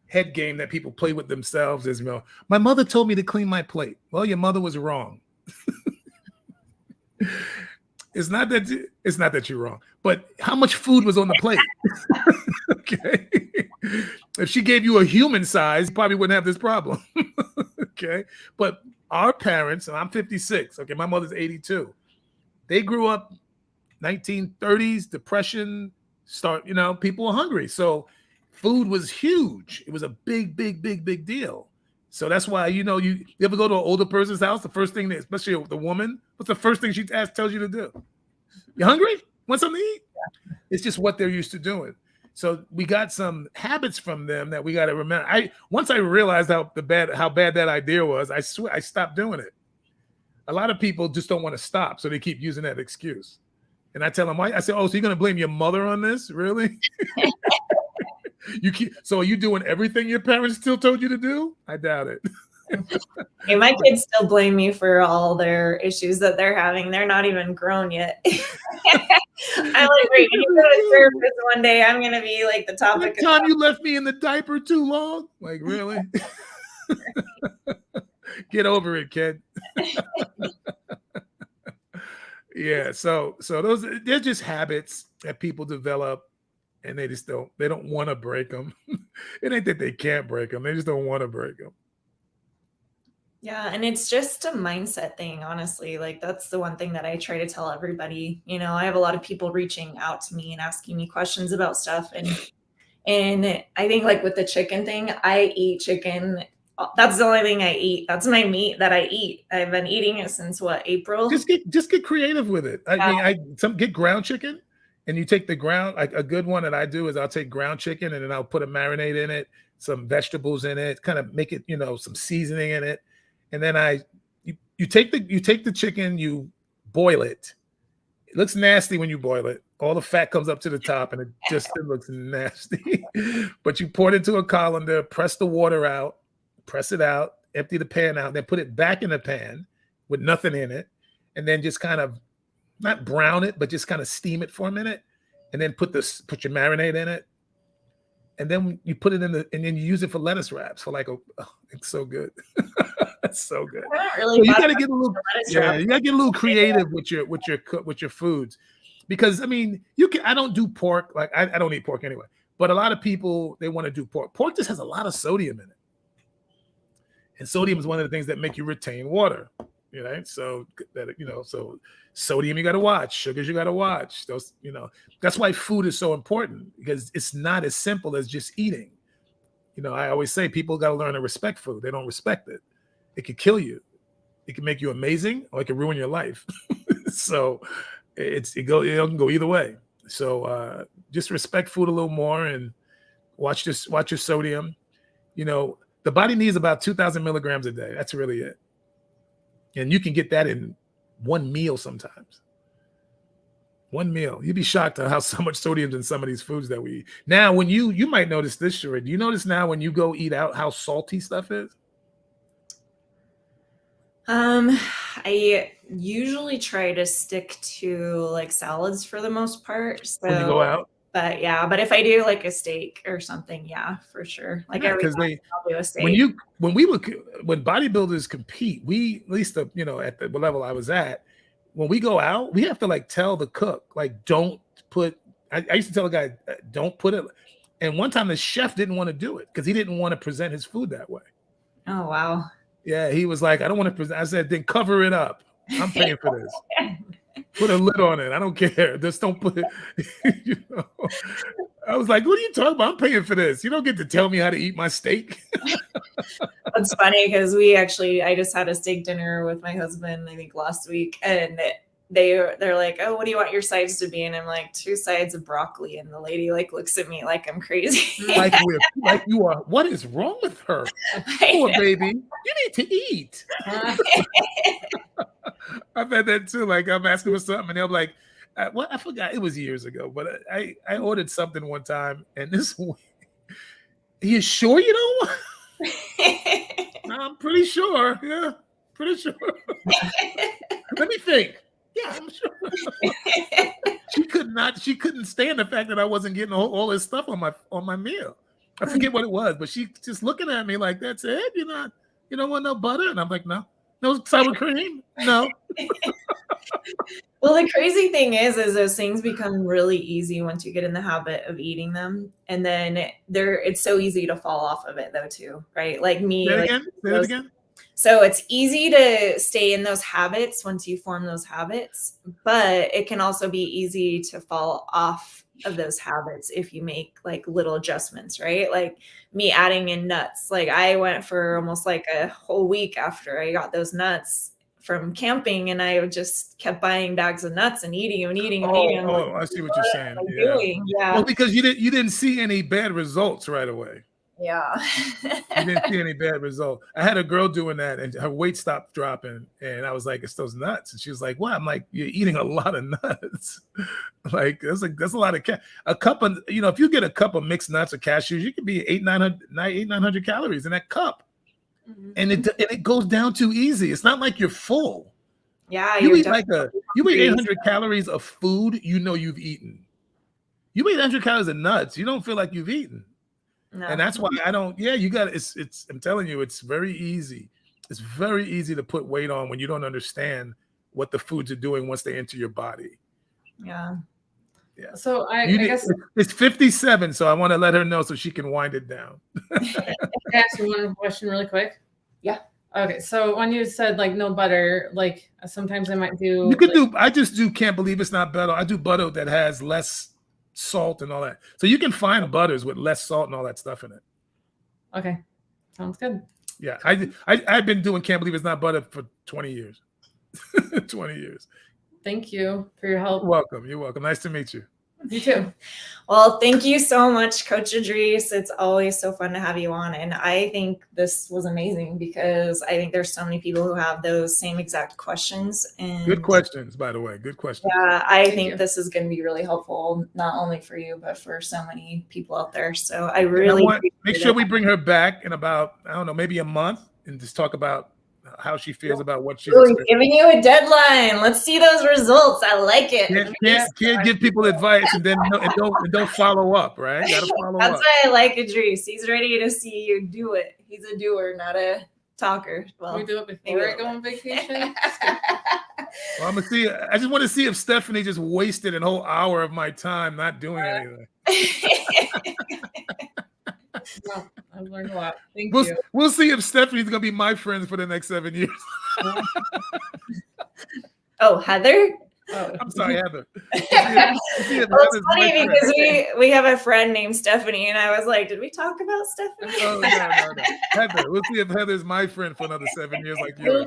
head game that people play with themselves is, my mother told me to clean my plate. Well, your mother was wrong. It's not that you're wrong, but how much food was on the plate? Okay. If she gave you a human size, you probably wouldn't have this problem. Okay. But our parents, and I'm 56, okay, my mother's 82. They grew up 1930s, depression, people were hungry. So food was huge. It was a big, big, big, big deal. So that's why, you ever go to an older person's house, the first thing, especially the woman, what's the first thing she tells you to do? You hungry? Want something to eat? Yeah. It's just what they're used to doing. So we got some habits from them that we got to remember. Once I realized how bad that idea was, I swear I stopped doing it. A lot of people just don't want to stop, so they keep using that excuse. And I tell them, why? I say, oh, so you're going to blame your mother on this? Really? So are you doing everything your parents still told you to do? I doubt it. Hey, my kids still blame me for all their issues that they're having. They're not even grown yet. I'm like, wait, when you go to therapist one day, I'm going to be like the topic. That time you left me in the diaper too long? Like, really? Get over it, kid. Yeah. So they're just habits that people develop. And they don't want to break them. It ain't that they can't break them. They just don't want to break them. Yeah. And it's just a mindset thing, honestly. Like, that's the one thing that I try to tell everybody. I have a lot of people reaching out to me and asking me questions about stuff. And I think, like, with the chicken thing, I eat chicken. That's the only thing I eat. That's my meat that I eat. I've been eating it since April? Just get creative with it. Get ground chicken. And you take the ground, like a good one that I do is I'll take ground chicken and then I'll put a marinade in it, some vegetables in it, kind of make it, some seasoning in it. And then you take the chicken, you boil it. It looks nasty when you boil it. All the fat comes up to the top and it looks nasty. But you pour it into a colander, press the water out, press it out, empty the pan out, then put it back in the pan with nothing in it. And then just kind of not brown it, but just kind of steam it for a minute, and then put your marinade in it, and then you put it and then you use it for lettuce wraps for it's so good. It's so good. So you got to get a little creative with your foods, because I don't do pork. Like I don't eat pork anyway, but a lot of people, they want to do pork. Pork just has a lot of sodium in it, and sodium is one of the things that make you retain water. So sodium you got to watch, sugars you got to watch. Those, that's why food is so important, because it's not as simple as just eating. I always say people got to learn to respect food. They don't respect it. It could kill you. It can make you amazing, or it can ruin your life. So it can go either way. So just respect food a little more and watch your sodium. The body needs about 2,000 milligrams a day. That's really it. And you can get that in one meal sometimes. One meal. You'd be shocked at how so much sodium's in some of these foods that we eat. Now, when you might notice this, Sheree. Do you notice now when you go eat out how salty stuff is? I usually try to stick to like salads for the most part. When you go out? But yeah, but if I do like a steak or something, yeah, for sure. Like every Because time I'll do a steak. when bodybuilders compete, we at least at the level I was at, when we go out, we have to like tell the cook, like, don't put. I used to tell a guy, don't put it. And one time the chef didn't want to do it because he didn't want to present his food that way. Oh wow. Yeah, he was like, I don't want to present. I said, then cover it up. I'm paying for this. Put a lid on it. I don't care. Just don't put it. You know? I was like, what are you talking about? I'm paying for this. You don't get to tell me how to eat my steak. That's funny because I just had a steak dinner with my husband, I think last week, and they're like, oh, what do you want your sides to be? And I'm like, 2 sides of broccoli. And the lady like looks at me like I'm crazy. like you are. What is wrong with her? Poor baby. You need to eat. I've had that too. Like I'm asking for something, and they'll be like, "What? I forgot." It was years ago, but I ordered something one time, and this. Are you sure you don't want? I'm pretty sure. Yeah, pretty sure. Let me think. Yeah, I'm sure. She couldn't stand the fact that I wasn't getting all this stuff on my meal. I forget what it was, but she just looking at me like, that's it? You don't want no butter? And I'm like, no sour cream? No. Well, the crazy thing is those things become really easy once you get in the habit of eating them. And then it's so easy to fall off of it though too, right? Like me. Say it again. So it's easy to stay in those habits once you form those habits, but it can also be easy to fall off of those habits if you make like little adjustments, right? Like me adding in nuts. Like I went for almost like a whole week after I got those nuts from camping, and I just kept buying bags of nuts and eating them. Oh, I see what you're saying. Yeah. Well, because you didn't see any bad results right away. Yeah. You didn't see any bad result. I had a girl doing that, and her weight stopped dropping, and I was like, "It's those nuts." And she was like, "What?" I'm like, "You're eating a lot of nuts. Like that's a lot of a cup of if you get a cup of mixed nuts or cashews, you could be 900 calories in that cup, and it goes down too easy. It's not like you're full. Yeah, you eat 800 calories of food. You've eaten. You eat 100 calories of nuts. You don't feel like you've eaten." No. And that's why I don't. Yeah, you got it's. I'm telling you, it's very easy. It's very easy to put weight on when you don't understand what the foods are doing once they enter your body. Yeah. Yeah. So I guess it's 57. So I want to let her know so she can wind it down. Can I ask you one question really quick? Yeah. Okay. So when you said like no butter, like sometimes I might do. You could do. I just do. Can't believe it's not butter. I do butter that has less salt and all that. So you can find butters with less salt and all that stuff in it. Okay. Sounds good. Yeah. I've been doing Can't Believe It's Not Butter for 20 years. 20 years. Thank you for your help. You're welcome. Nice to meet you. You too. Well, thank you so much, Coach Idris. It's always so fun to have you on. And I think this was amazing because I think there's so many people who have those same exact questions. And good questions, by the way. Good questions. Yeah, I think this is going to be really helpful, not only for you, but for so many people out there. So I really make sure we bring her back in about, I don't know, maybe a month and just talk about how she feels about what she's giving you a deadline. Let's see those results. I like it. Can't give people advice and then don't follow up, right? Gotta follow That's up. why I like Idris. He's ready to see you do it. He's a doer, not a talker. Well, can we do it before I go on vacation? Well, I'm gonna see. I just want to see if Stephanie just wasted a whole hour of my time not doing anything. No, I've learned a lot. Thank you. We'll see if Stephanie's gonna be my friend for the next 7 years. Oh, Heather? Oh. I'm sorry, Heather. Well, it's funny because we have a friend named Stephanie, and I was like, did we talk about Stephanie? Oh, no. Heather. We'll see if Heather's my friend for another 7 years like yours.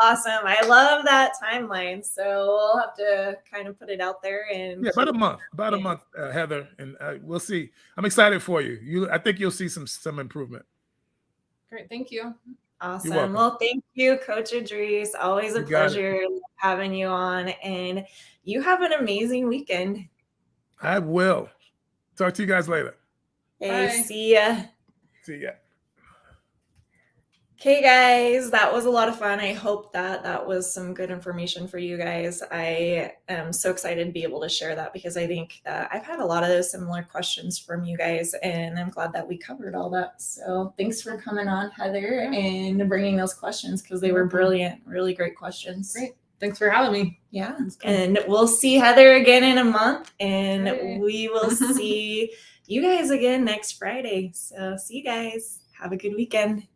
Awesome. I love that timeline. So we'll have to kind of put it out there. And about a month, Heather, and we'll see. I'm excited for you. I think you'll see some improvement. Great. Thank you. Awesome. welcome. Well, thank you, Coach Idris. Always a You got it. pleasure having you on. And you have an amazing weekend. I will. Talk to you guys later. Hey, Bye. see ya. See ya. Okay, guys, that was a lot of fun. I hope that was some good information for you guys. I am so excited to be able to share that because I think that I've had a lot of those similar questions from you guys, and I'm glad that we covered all that. So thanks for coming on, Heather, and bringing those questions because they were brilliant, really great questions. Great. Thanks for having me. Yeah, That's good. and we'll see Heather again in a month, and Yay. we will see you guys again next Friday. So see you guys. Have a good weekend.